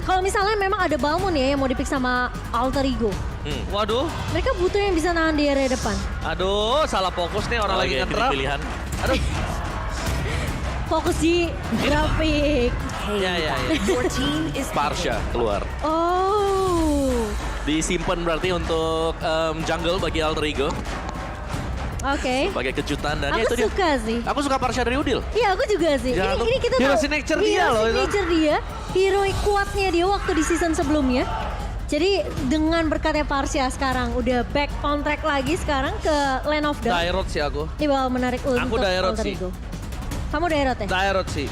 Kalau misalnya memang ada Balmond ya yang mau dipick sama Alter Ego. Waduh. Mereka butuh yang bisa nahan di area depan. Aduh, salah fokus nih orang lagi nge-trap. Pilihan. Aduh. Fokus di grafik. Ya. Parsha keluar. Oh. Disimpan berarti untuk jungle bagi Alter Ego. Oke. Sebagai kejutan dan ya Aku itu dia. suka sih. Aku suka Parsha dari Udil. Iya aku juga sih. Ya, Ini kita hero tahu signature dia hero loh itu. signature dia, hero kuatnya dia waktu di season sebelumnya. Jadi dengan berkatnya Parsha sekarang udah back on track lagi sekarang ke Land of Dawn. Dairot sih aku. Ini bakal menarik untuk Dairot Alter sih. Ego. Kamu Dairot ya? Dairot sih.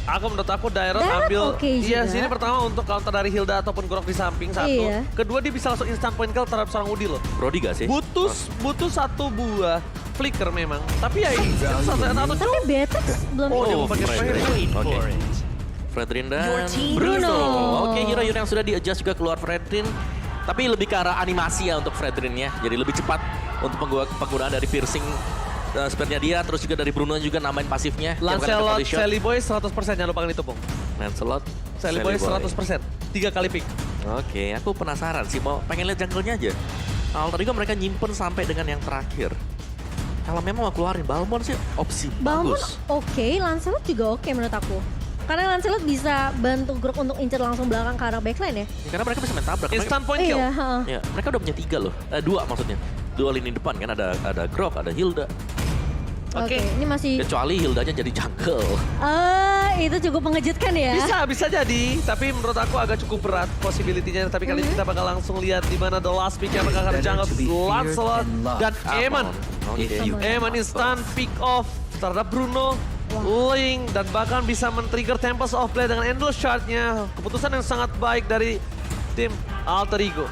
Menurut aku Dairot Dairot ambil. oke Iya juga. sini pertama untuk counter dari Hilda ataupun Grok di samping satu. Iya. Kedua dia bisa langsung instant point kill terhadap seorang Udil loh. Brody gak sih? Butuh satu buah flicker memang. Tapi ya ini satu Tapi Beatrix belum Oh, dia itu. mau pakai Fredrin. Oke. Fredrin dan Bruno. Oke, hero-hero yang sudah di-adjust juga keluar Fredrin. Tapi lebih ke arah animasi ya untuk Fredrinnya. Jadi lebih cepat untuk penggunaan dari piercing speednya dia. Terus juga dari Bruno juga nambahin pasifnya. Lancelot, Sally Boy 100% jangan lupakan itu Pong. Lancelot, Sally Boy 100%. 3 kali pick. Oke, aku penasaran sih. Pengen lihat jungle-nya aja. Alter Ego mereka nyimpen sampai dengan yang terakhir. Kalau memang mau keluarin Balmond sih opsi Balmond bagus. oke, Lancelot juga oke menurut aku. Karena Lancelot bisa bantu Grok untuk incer langsung belakang ke arah backline ya. Ya, karena mereka bisa main tabrak. Instant point kill. Iya, heeh. Ya, mereka udah punya 3 loh. 2 maksudnya. 2 lini depan kan ada Grok, ada Hilda. Oke, ini masih Kecuali Hildanya jadi jungle. itu cukup mengejutkan ya. Bisa jadi. Tapi menurut aku agak cukup berat possibility-nya. Tapi kali ini kita bakal langsung lihat di mana the last pick yang bakal jungle Lancelot dan Eamon. Eamon instant pick off terhadap Bruno. Link dan bahkan bisa men-trigger Tempest of Blade dengan Endless Shard-nya. Keputusan yang sangat baik dari tim Alter Ego.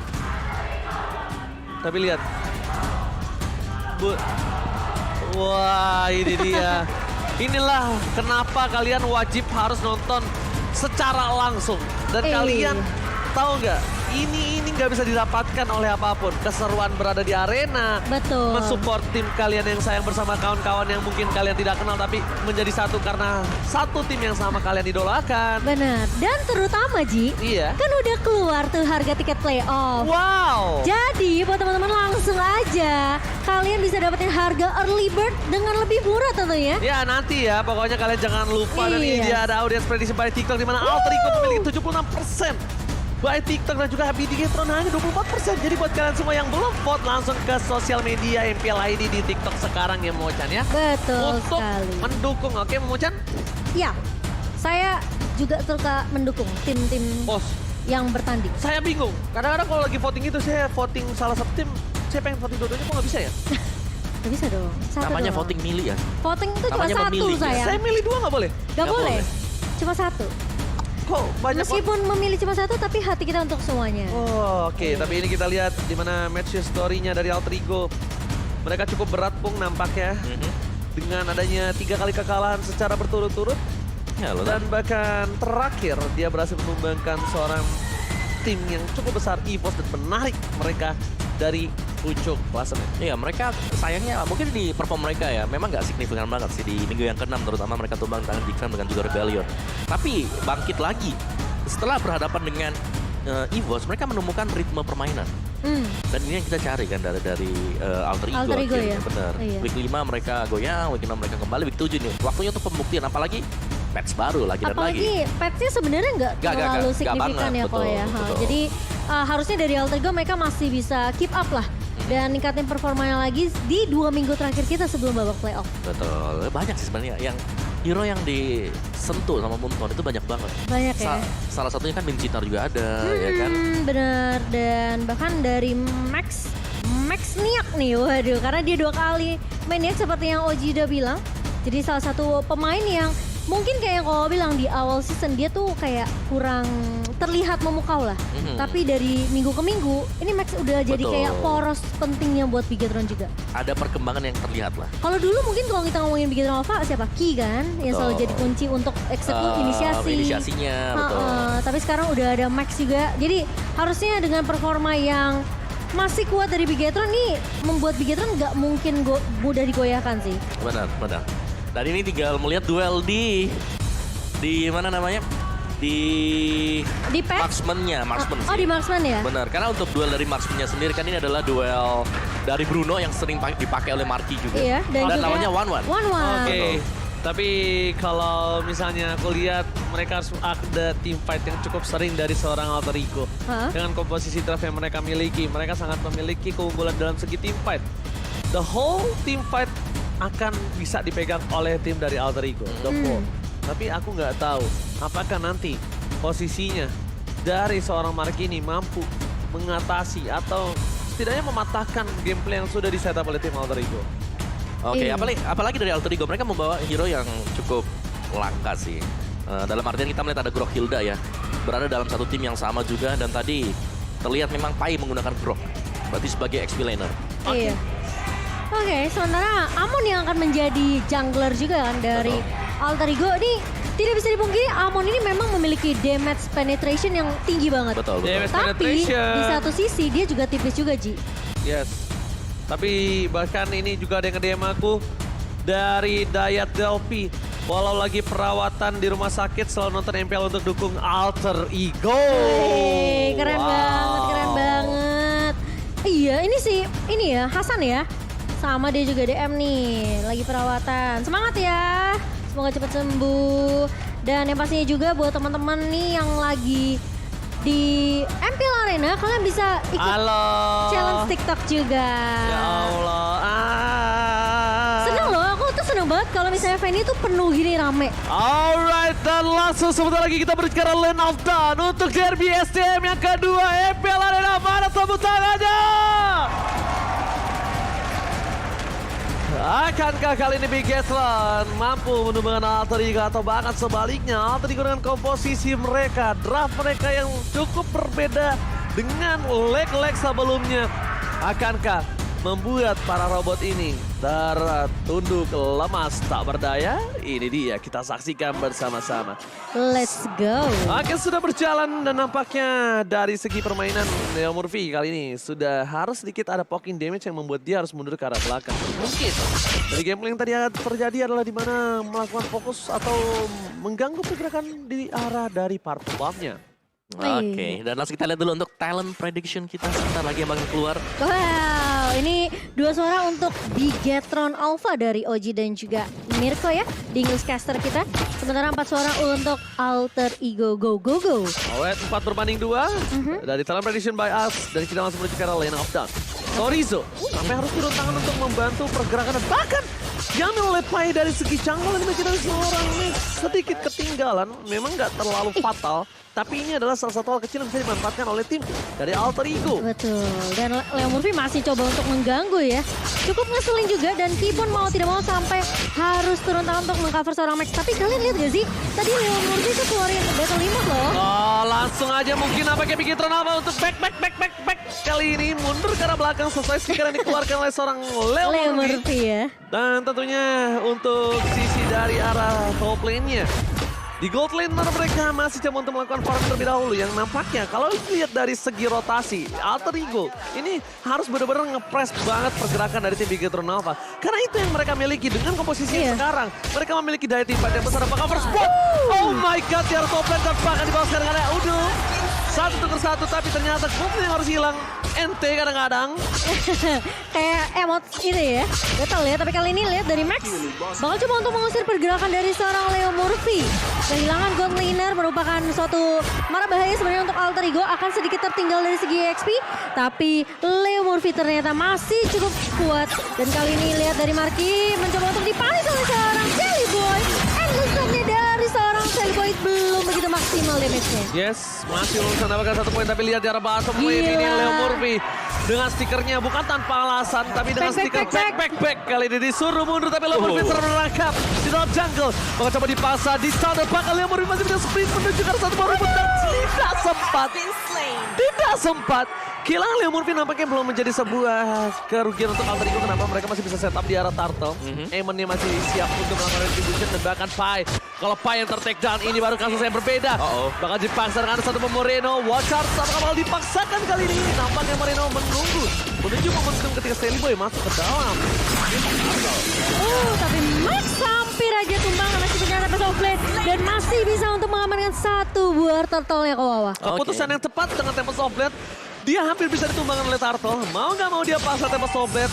Tapi lihat. Wah ini dia. Inilah kenapa kalian wajib harus nonton secara langsung. Dan kalian tahu nggak? Ini nggak bisa didapatkan oleh apapun. Keseruan berada di arena. Betul. Mensupport tim kalian yang sayang bersama kawan-kawan yang mungkin kalian tidak kenal. Tapi menjadi satu karena satu tim yang sama kalian idolakan. Benar. Dan terutama Ji, Iya. kan udah keluar tuh harga tiket playoff. Wow. Jadi buat teman-teman langsung aja kalian bisa dapetin harga early bird dengan lebih murah tentunya. Ya nanti ya, pokoknya kalian jangan lupa. Dan ini Iya. dia ada audience prediksi by TikTok di mana Alter Ego memiliki 76% by TikTok dan juga Bigetron hanya 24%. Jadi buat kalian semua yang belum vote langsung ke sosial media MPL ID di TikTok sekarang ya Mocan ya. Betul Untuk sekali. mendukung, oke Mocan? Ya, saya juga suka mendukung tim-tim Bos, yang bertanding. saya bingung. Kadang-kadang kalau lagi voting itu saya voting salah satu tim, saya pengen voting dua-duanya kok nggak bisa ya? Gak bisa dong. Satu Namanya doang. voting milih ya. Voting itu cuma Namanya satu memilih ya. sayang. Saya milih dua nggak boleh? Gak Nggak boleh. boleh. Cuma satu. Kok banyak Meskipun memilih cuma satu tapi hati kita untuk semuanya. Oh, oke. Tapi ini kita lihat di mana match story-nya dari Alter Ego. Mereka cukup berat Pung nampaknya. Dengan adanya 3 kali kekalahan secara berturut-turut. Ya lo Dan bahkan terakhir dia berhasil menumbangkan seorang tim yang cukup besar EVOS dan menarik mereka dari pucuk klasemen. Iya, mereka sayangnya mungkin di perform mereka ya memang nggak signifikan banget sih di minggu yang ke-6 terutama mereka tumbang tangan Dikram dengan juga Rebellion. Tapi bangkit lagi setelah berhadapan dengan EVOS, mereka menemukan ritme permainan. Dan ini yang kita cari kan dari Alter Ego. Alter Ego akhirnya. ya? Bener. Iya. Week 5 mereka goyang, week 6 mereka kembali, week 7 nih. Waktunya untuk pembuktian, apalagi patch baru lagi dan lagi. Apalagi patch-nya sebenarnya nggak terlalu signifikan banget, ya kok ya. betul. Jadi harusnya dari Alter Ego mereka masih bisa keep up lah. Dan ningkatin performanya lagi di 2 minggu terakhir kita sebelum babak playoff. Betul, banyak sih sebenarnya yang hero yang disentuh sama Moonton itu banyak banget. Banyak ya. Salah satunya kan Mincitar juga ada, ya kan? Bener, dan bahkan dari Max Niak nih, waduh, karena dia 2 kali main Niak seperti yang Oji udah bilang. Jadi salah satu pemain yang mungkin kayak yang kalau bilang di awal season dia tuh kayak kurang terlihat memukau lah. Tapi dari minggu ke minggu, ini Max udah jadi Betul. kayak poros pentingnya buat Bigetron juga. Ada perkembangan yang terlihat lah. Kalau dulu mungkin kalau kita ngomongin Bigetron Alpha, siapa? Ki kan? Yang selalu Betul. jadi kunci untuk eksekusi inisiasi. Inisiasinya, betul. Tapi sekarang udah ada Max juga. Jadi harusnya dengan performa yang masih kuat dari Bigetron nih, membuat Bigetron nggak mungkin mudah digoyahkan sih. Benar. Dan ini tinggal melihat duel di mana namanya? Di Di patch? Marksman-nya, marksman Oh sih. di marksman ya? Benar, karena untuk duel dari marksman-nya sendiri kan ini adalah duel dari Bruno yang sering dipakai oleh Marky juga. Iya, dan juga lawannya 1-1. 1-1. Oke, tapi kalau misalnya aku lihat mereka harus ada team fight yang cukup sering dari seorang Alter Ego. Hah? Dengan komposisi draft yang mereka miliki, mereka sangat memiliki keunggulan dalam segi team fight. The whole team fight akan bisa dipegang oleh tim dari Alter Ego, the whole. Tapi aku nggak tahu apakah nanti posisinya dari seorang Marquini mampu mengatasi atau setidaknya mematahkan gameplay yang sudah di-setup oleh tim Alter Ego. Oke, Iya. apalagi dari Alter Ego, mereka membawa hero yang cukup langka sih. Dalam artian kita melihat ada Grok Hilda ya, berada dalam satu tim yang sama juga, dan tadi terlihat memang Pai menggunakan Grok, berarti sebagai XP laner. Iya. Oke, sementara Amon yang akan menjadi jungler juga kan dari Alter Ego. Ini tidak bisa dipungkiri, Amon ini memang memiliki damage penetration yang tinggi banget. Betul. Damage Tapi penetration. di satu sisi dia juga tipis juga, Ji. Yes. Tapi bahkan ini juga ada yang nge-DM aku dari Dayat Delphi. Walau lagi perawatan di rumah sakit selalu nonton MPL untuk dukung Alter Ego. Hey, keren Wow. banget, keren banget. Iya, ini ya Hasan ya. Sama dia juga DM nih, lagi perawatan. Semangat ya, semoga cepat sembuh. Dan yang pastinya juga buat teman-teman nih yang lagi di MPL Arena, kalian bisa ikut Halo. challenge TikTok juga. Ya Allah. Seneng loh, aku tuh seneng banget kalau misalnya venue tuh penuh gini rame. Alright, dan langsung sebentar lagi kita berbicara Lane of Dawn untuk derby STM yang kedua MPL Arena. Mana tepuk tangannya? Akankah kali ini Big Gasland mampu menumbangkan Alter Ego atau bahkan sebaliknya Alter Ego dengan komposisi mereka, draft mereka yang cukup berbeda dengan leg-leg sebelumnya. Akankah membuat para robot ini tertunduk lemas tak berdaya? Ini dia, kita saksikan bersama-sama. Let's go. Oke, sudah berjalan dan nampaknya dari segi permainan Leo Murphy kali ini sudah harus sedikit ada poking damage yang membuat dia harus mundur ke arah belakang. Mungkin dari gameplay yang tadi terjadi adalah di mana melakukan fokus atau mengganggu pergerakan di arah dari purple buff-nya. Oke, dan langsung kita lihat dulu untuk talent prediction kita sebentar lagi yang bakal keluar. Wow, ini dua suara untuk Bigetron Alpha dari Oji dan juga Mirko ya di newscaster kita. Sementara 4 suara untuk Alter Ego Go Go Go. Alright, 4-2 dari talent prediction by us. Dan kita langsung menuju ke arah Lane of Dawn. Torizo sampai harus turun tangan untuk membantu pergerakan dan bahkan diambil oleh Pai dari segi jungle. Ini kita seorang mix sedikit ketinggalan, memang nggak terlalu fatal. Tapi ini adalah salah satu hal kecil yang bisa dimanfaatkan oleh tim dari Alter Ego. Betul, dan Leo Murphy masih coba untuk mengganggu ya. Cukup ngeselin juga dan Kipon mau tidak mau sampai harus turun tangan untuk mengcover seorang Max. Tapi kalian lihat gak sih, tadi Leo Murphy tuh keluarin battle limit loh. Oh, langsung aja mungkin apa kayak bikin apa untuk back. Kali ini mundur ke arah belakang sesuai stiker yang dikeluarkan oleh seorang Leo Leo Murphy. Murphy ya. Dan tentunya untuk sisi dari arah top lane-nya. Di gold lane mereka masih coba untuk melakukan farm terlebih dahulu yang nampaknya kalau lihat dari segi rotasi Alter Ego ini harus benar-benar nge-press banget pergerakan dari tim Bigetron Alpha. Karena itu yang mereka miliki dengan komposisi yang sekarang. Mereka memiliki daya timpan yang besar. Apakah first spot? Oh my god, di arah top lane dan bahkan di bawah sekarang ada Udo. Satu tukar satu tapi ternyata gold yang harus hilang. Ente kadang-kadang. Kayak emot itu ya. Betul ya, tapi kali ini lihat dari Max. Bakal coba untuk mengusir pergerakan dari seorang Leo Murphy. Kehilangan God Laner merupakan suatu mara bahaya sebenarnya untuk Alter Ego. Akan sedikit tertinggal dari segi XP. Tapi Leo Murphy ternyata masih cukup kuat. Dan kali ini lihat dari Marky mencoba untuk dipanis oleh seorang Jelly Boy. And lulusannya dari seorang Jelly Boy belum begitu maksimal damage-nya. Yes, masih lulusan dapatkan 1 poin tapi lihat di arah bottom lane ini Gila. Leo Murphy dengan stikernya bukan tanpa alasan tapi dengan stiker back. Kali ini disuruh mundur tapi Leo Murphy terperangkap di dalam jungle. Maka coba dipaksa di counter bakal Leo Murphy masih bisa sprint menuju ke arah satu baru dan tidak sempat. Kehilangan Leo Murphy nampaknya belum menjadi sebuah kerugian untuk Alter Ego. Kenapa mereka masih bisa setup di arah Turtle. Eamon masih siap untuk melakukan retribution dan bahkan Pai. Kalau Pai yang ter-take down ini baru kasus yang berbeda. Bakal dipaksa dengan satu Moreno. Watch out, bakal dipaksakan kali ini. Nampaknya Moreno menunggu menuju momentum ketika Sally Boy masuk ke dalam. Tapi Max hampir aja tumbang karena sebenarnya Tempest of Blade dan masih bisa untuk mengamankan satu buah turtle-nya Kawawa. Keputusan yang tepat dengan Tempest of Blade. Dia hampir bisa ditumbangkan oleh Turtle. Mau nggak mau dia paksa Tempest of Blade.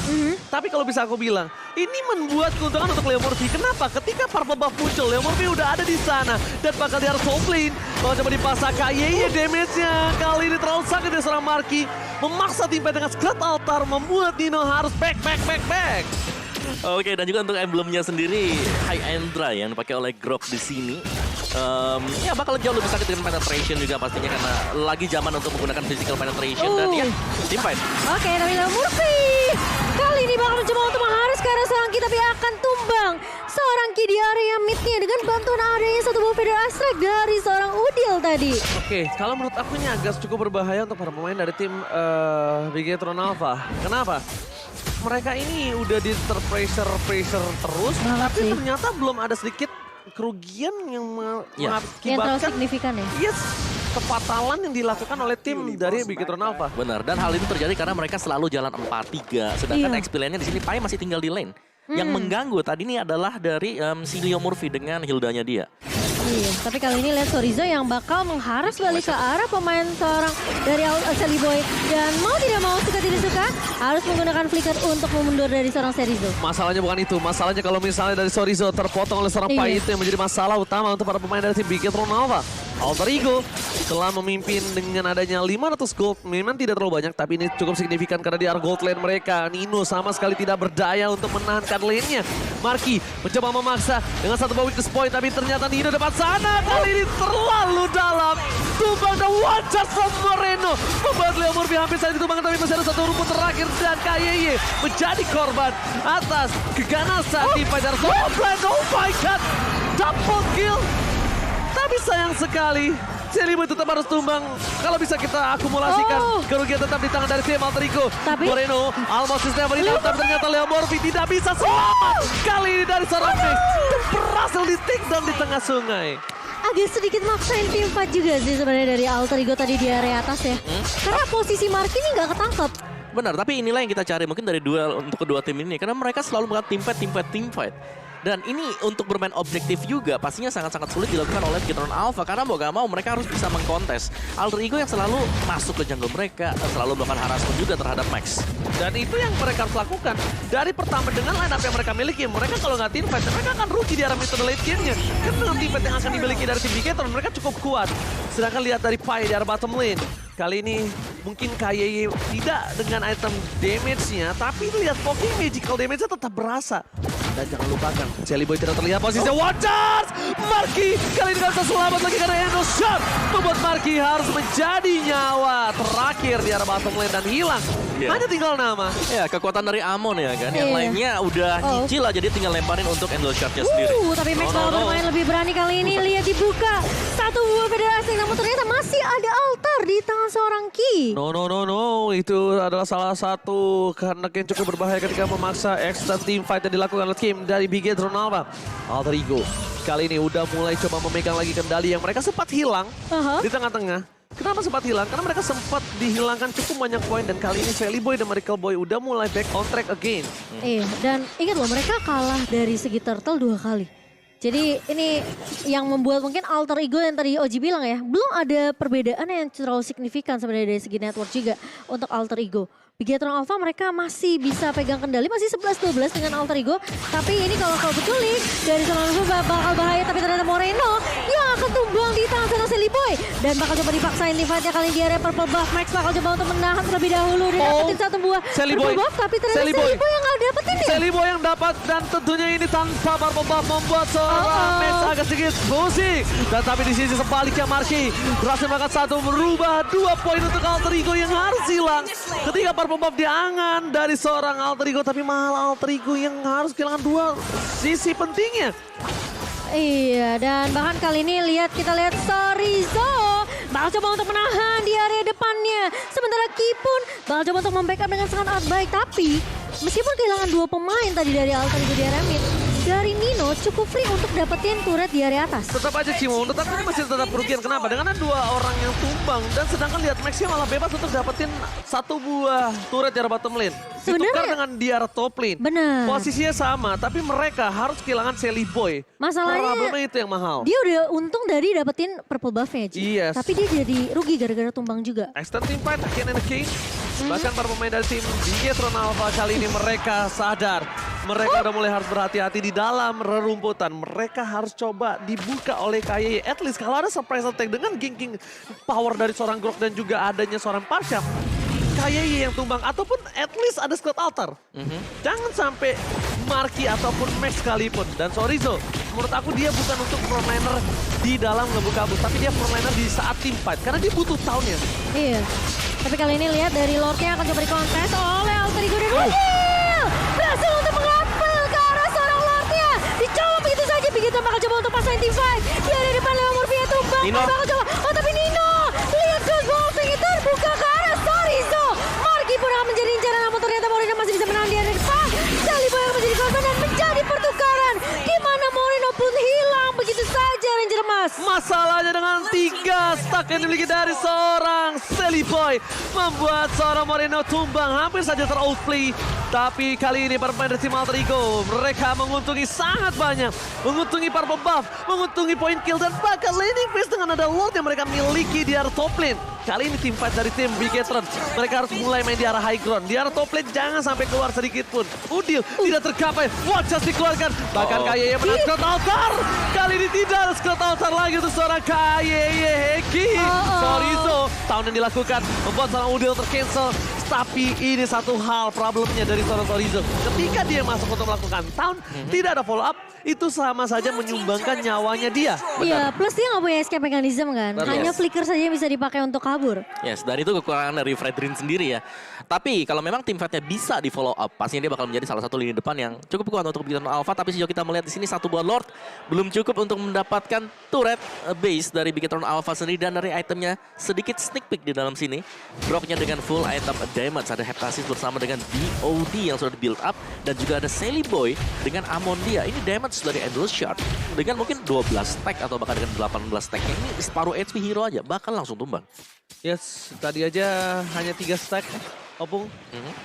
Tapi kalau bisa aku bilang, ini membuat keuntungan untuk Leo Murphy. Kenapa? Ketika Purple Buff muncul, Leo Murphy udah ada di sana. Dan bakal dia harus soft lane. Kalau coba dipaksa KYY damage-nya. Kali ini terlalu sakit dari seorang Marky. Memaksa tim fight dengan Skelet Altar. Membuat Nino harus back. Oke, dan juga untuk emblemnya sendiri High and Dry yang dipakai oleh Grok di sini. Ya bakal jauh lebih sakit dengan penetration juga pastinya karena lagi zaman untuk menggunakan physical penetration dan ya team fight. Oke, tapi Leo Murphy kali ini bakal mencoba untuk mengharus ke arah seorang Ki tapi akan tumbang seorang Ki di area mid-nya dengan bantuan adanya satu buah Feather Astrek dari seorang Udil tadi. Oke, kalau menurut aku ini agak cukup berbahaya untuk para pemain dari tim Bigetron Alpha. Kenapa? Mereka ini udah di pressure terus, tapi sih. ternyata belum ada sedikit kerugian yang Yang terlalu mengakibatkan signifikan ya. yes, kepatalan yang dilakukan oleh tim dari Bigetron Alpha. Benar, dan hal ini terjadi karena mereka selalu jalan 4-3. Sedangkan Iya. XP lane-nya di sini Pai masih tinggal di lane. Yang mengganggu tadi ini adalah dari si Leo Murphy dengan Hildanya dia. Iya, tapi kali ini lihat Sorizo yang bakal mengharus balik ke arah pemain seorang dari Sally Boy. Dan mau tidak mau, suka tidak suka, harus menggunakan flicker untuk memundur dari seorang Serizo. Masalahnya bukan itu, masalahnya kalau misalnya dari Sorizo terpotong oleh seorang Pai itu yang menjadi masalah utama untuk para pemain dari tim Bigetron Alpha. Alter Ego telah memimpin dengan adanya 500 gold, memang tidak terlalu banyak tapi ini cukup signifikan karena di gold lane mereka. Nino sama sekali tidak berdaya untuk menahankan lane-nya. Marky mencoba memaksa dengan satu buah weakness point tapi ternyata Nino depan sana. Kali ini terlalu dalam. Tumbang dan one shot from Moreno. Membuat Leo Murphy hampir saja ditumbangkan tapi masih ada satu rumput terakhir dan KYY menjadi korban atas keganasan di Pajar Somblan. Oh my god, double kill. Tapi sayang sekali, Sally Boy tetap harus tumbang. Kalau bisa kita akumulasikan, kerugian tetap di tangan dari tim Alter Ego. Tapi Moreno, almost is never enough, tapi ternyata Leo Murphy tidak bisa selamat. Kali ini dari seorang Max, berhasil di take down di tengah sungai. agak sedikit maksain tim fight juga sih sebenarnya dari Alter Ego tadi di area atas ya. Karena posisi Marky ini nggak ketangkep. Benar, tapi inilah yang kita cari mungkin dari duel untuk kedua tim ini. Karena mereka selalu mengatakan team fight. Dan ini untuk bermain objektif juga pastinya sangat-sangat sulit dilakukan oleh Bigetron Alpha. Karena mau gak mau mereka harus bisa mengkontes Alter Ego yang selalu masuk ke jungle mereka. Selalu melakukan harassment juga terhadap Max. Dan itu yang mereka harus lakukan. Dari pertama dengan line up yang mereka miliki, mereka kalau nggak team fight, mereka akan rugi di arah metode late game-nya. Karena dengan team fight yang akan dimiliki dari tim Bigetron, mereka cukup kuat. Sedangkan lihat dari Pai di arah bottom lane. Kali ini mungkin KYY tidak dengan item damage-nya, tapi lihat poking magical damage-nya tetap berasa. Dan jangan lupakan, Sally Boy tidak terlihat posisinya. One charge! Marky kali ini gak bisa selamat lagi karena Endo Shot membuat Marky harus menjadi nyawa terakhir di arah bottom lane dan hilang. Hanya tinggal nama. Ya, kekuatan dari Amon ya kan. Yang lainnya udah nyicil lah, jadi tinggal lemparin untuk Endo Shot-nya sendiri. Tapi Max bakal bermain lebih berani kali ini. Lihat dibuka. Satu buah federasi, namun ternyata masih ada altar di tangan seorang Ki. No. Itu adalah salah satu kehendak yang cukup berbahaya ketika memaksa extra team fight yang dilakukan oleh tim dari Bigetron Alpha. Alter Ego kali ini udah mulai coba memegang lagi kendali yang mereka sempat hilang di tengah-tengah. Kenapa sempat hilang? Karena mereka sempat dihilangkan cukup banyak poin dan kali ini Sally Boy dan Miracle Boy udah mulai back on track again. Iya, dan ingat loh mereka kalah dari segi turtle 2 kali. Jadi ini yang membuat mungkin Alter Ego yang tadi Oji bilang ya, belum ada perbedaan yang terlalu signifikan sebenarnya dari segi network juga untuk Alter Ego. Bigetron Alpha mereka masih bisa pegang kendali, masih 11-12 dengan Alter Ego. Tapi ini kalau diculik dari seorang bakal bahaya, tapi ternyata Moreno yang akan tumbang di tangan seorang Sally Boy. Dan bakal coba dipaksain di fightnya kali di area Purple Buff. Max bakal coba untuk menahan terlebih dahulu. Dia dapetin satu buah Purple Buff, tapi ternyata Sally Boy yang gak dapetin ya. Sally Boy yang dapat dan tentunya ini tanpa Purple Buff membuat seorang Max agak sedikit pusing. Dan tapi di sisi sebaliknya Marky berhasil melakukan satu, merubah 2 poin untuk Alter Ego yang harus hilang. Ketika Purple Buff diangan dari seorang Alter Ego, tapi malah Alter Ego yang harus kehilangan 2 sisi pentingnya. Iya, dan bahkan kali ini kita lihat Sorizo bakal coba untuk menahan di area depannya. Sementara Ki pun bakal coba untuk membackup dengan sangat baik. Tapi meskipun kehilangan 2 pemain tadi dari Alter Ego di area mid, dari Nino cukup free untuk dapetin turret di area atas. Tetap aja Cimo, menurut aku ini masih tetap kerugian. Kenapa? Dengan ada 2 orang yang tumbang tumbang. Dan sedangkan lihat Maxi malah bebas untuk dapetin satu buah turret di arah bottom lane. Ditukar dengan di arah top lane. Benar. Posisinya sama, tapi mereka harus kehilangan Sally Boy. Masalahnya Problemnya itu yang mahal. dia udah untung dari dapetin purple buff-nya, Ji. Yes. Tapi dia jadi rugi gara-gara tumbang juga. Extend team fight, Ken and King. Bahkan para pemain dari tim Bigetron Alpha kali ini mereka sadar. Mereka udah mulai harus berhati-hati di dalam rerumputan. Mereka harus coba dibuka oleh KYY. At least kalau ada surprise attack dengan king power dari seorang Grok dan juga adanya seorang Parsham. KYY yang tumbang ataupun at least ada Squad Altar. Jangan sampai Marky ataupun Max sekalipun. Dan Sorizo, menurut aku dia bukan untuk frontliner di dalam ngebuk kabut. Tapi dia frontliner di saat team fight. Karena dia butuh tahunnya. Iya. Tapi kali ini lihat dari Lordnya akan coba dikontes oleh Alter Ego dan Wadil. Berhasil untuk mengapel ke arah seorang Lordnya. Dicoba begitu saja. Begitu bakal coba untuk pasang team fight. Dia ada di depan Leo Murphy tumbang. Nino. Bakal coba. Oh tapi Nino. Lihat Ghost Wolfing itu terbuka ke arah Sorizo. Marky pun akan menjadi incaran. Namun ternyata Moreno masih bisa menahan dia dari depan. Sally Boy akan menjadi korban dan menjadi pertukaran. Di mana Moreno pun hilang begitu saja Ranger Emas. Masalahnya dengan 3 stack yang dimiliki dari seorang Sally Boy membuat seorang Moreno tumbang hampir saja ter-outplay. Tapi kali ini para pemain dari tim Alter Ego mereka menguntungi sangat banyak. Menguntungi purple buff, menguntungi point kill dan bahkan laning phase dengan ada Lord yang mereka miliki di arah top lane. Kali ini tim fight dari tim Bigetron. Mereka harus mulai main di arah high ground. Di arah top lane jangan sampai keluar sedikit pun. Udil tidak tercapai. Watch just dikeluarkan. Bahkan KYY menang Squad Altar. Kali ini tidak ada Squad Altar lagi untuk seorang KYY Heki. Sorizo. Tahun yang dilakukan membuat seorang Udil tercancel. Tapi ini satu hal problemnya dari seorang Sorizo. Ketika dia masuk untuk melakukan tahun, tidak ada follow up. Itu sama saja menyumbangkan nyawanya dia. Iya, plus dia nggak punya escape mechanism kan. Betul. Hanya flicker saja yang bisa dipakai untuk kabur. Yes, dan itu kekurangan dari Fredrin sendiri ya. Tapi kalau memang tim fightnya bisa di follow up, pastinya dia bakal menjadi salah satu lini depan yang cukup kuat untuk Bigetron Alpha. Tapi sejauh kita melihat di sini satu buah Lord belum cukup untuk mendapatkan turret base dari Bigetron Alpha sendiri, dan dari itemnya sedikit sneak peek di dalam sini. Groknya dengan full item damage, ada Heptasis bersama dengan BOD yang sudah di build up, dan juga ada Sally Boy dengan Amondia. Ini damage dari Endless Shard dengan mungkin 12 stack atau bahkan dengan 18 stack. Ini separuh HP hero aja bakal langsung tumbang. Yes, tadi aja hanya 3 stack. Opung,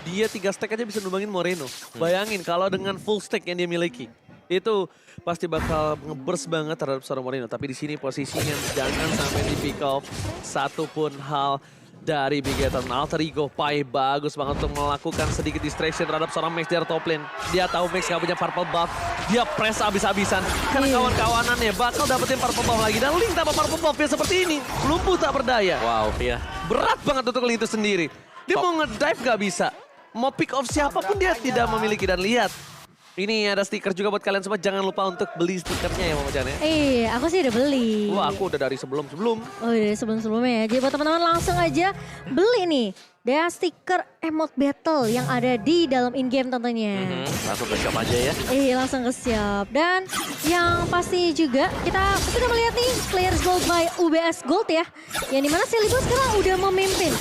dia 3 stack aja bisa numbangin Moreno. Bayangin kalau dengan full stack yang dia miliki. Itu pasti bakal nge-burst banget terhadap seorang Moreno. Tapi di sini posisinya jangan sampai di pick off satupun hal dari Bigetron. Alter Ego Pai bagus banget untuk melakukan sedikit distraction terhadap seorang Max dari top lane. Dia tahu Max gak punya purple buff. Dia press abis-abisan. Karena kawan-kawanannya bakal dapetin purple buff lagi. Dan Link tanpa purple buff ya seperti ini. Lumpuh tak berdaya. Wow, iya. Berat banget untuk Link itu sendiri. Dia mau nge-dive gak bisa. Mau pick off siapapun dia tidak memiliki. Dan lihat. Ini ada stiker juga buat kalian semua. Jangan lupa untuk beli stikernya ya Mama Chan ya. Iya, aku sih udah beli. Wah, aku udah dari sebelum-sebelum. Oh dari sebelum-sebelumnya ya. Jadi buat teman-teman langsung aja beli nih. Dan stiker emote battle yang ada di dalam in-game tentunya. Langsung ke shop aja ya. Langsung ke shop. Dan yang pasti juga kita sudah melihat nih Players Gold by UBS Gold ya. Yang dimana Sally Boy sekarang udah memimpin.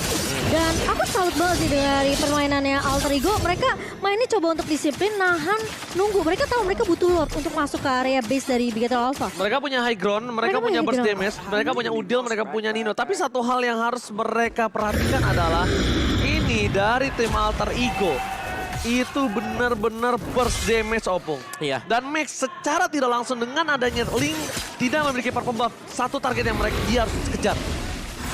Dan aku salut banget sih dari permainannya Alter Ego. Mereka mainnya coba untuk disiplin, nahan, nunggu. Mereka tahu mereka butuh Lord untuk masuk ke area base dari Bigetron Alpha. Mereka punya high ground, mereka punya burst damage, mereka punya Udil, mereka punya Nino. Tapi satu hal yang harus mereka perhatikan adalah ini dari tim Alter Ego. Itu benar-benar burst damage Opung. Iya. Dan Max secara tidak langsung dengan adanya Link tidak memiliki purple buff. Satu target yang dia harus kejar.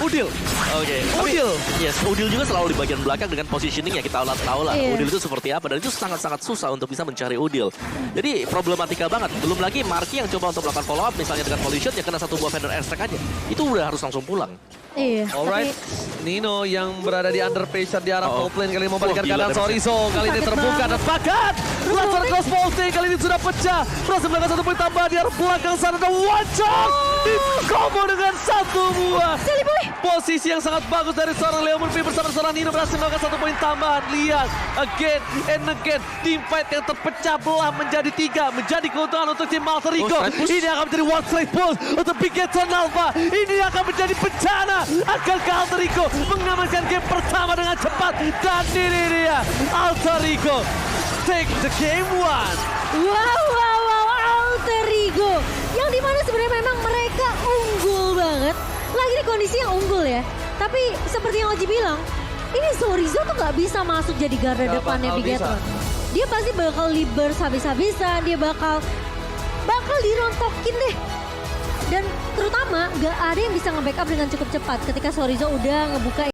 Udil. Oke. Udil. Yes, Udil juga selalu di bagian belakang dengan positioning ya kita tahu lah. Iya. Udil itu seperti apa dan itu sangat-sangat susah untuk bisa mencari Udil. Jadi problematika banget. Belum lagi Marky yang coba untuk melakukan follow up misalnya dengan collision ya kena satu buah Fender airstrike aja. Itu udah harus langsung pulang. Iya. Alright, Nino yang berada di under pressure di arah top lane kali ini membalikan Gila, keadaan Sorizo. Kali ini Sakit terbuka banget. dan bahkan Laser Cross Bolting kali ini sudah pecah. Berhasil melakukan 1 poin tambah di arah belakang sana dan one shot di combo dengan 1 buah. Sally Boy. Posisi yang sangat bagus dari seorang Leo Murphy bersama seorang Nino berhasil melakukan 1 poin tambahan. Lihat, again and again, team fight yang terpecah belah menjadi 3. Menjadi keuntungan untuk tim Alter Ego. Ini akan menjadi one straight push untuk Bigetron Alpha. Ini akan menjadi bencana. Akankah Alter Ego mengamankan game pertama dengan cepat? Dan ini dia, Alter Ego take the game 1. Wow, Alter Ego. Yang dimana sebenarnya memang mereka unggul banget. Lagi di kondisi yang unggul ya. Tapi seperti yang Oji bilang, ini Sorizo tuh gak bisa masuk jadi garda Gak depannya bakal Bigetron. Dia pasti bakal libers habis-habisan, dia bakal dirontokin deh. Dan terutama gak ada yang bisa nge-backup dengan cukup cepat ketika Sorizo udah ngebuka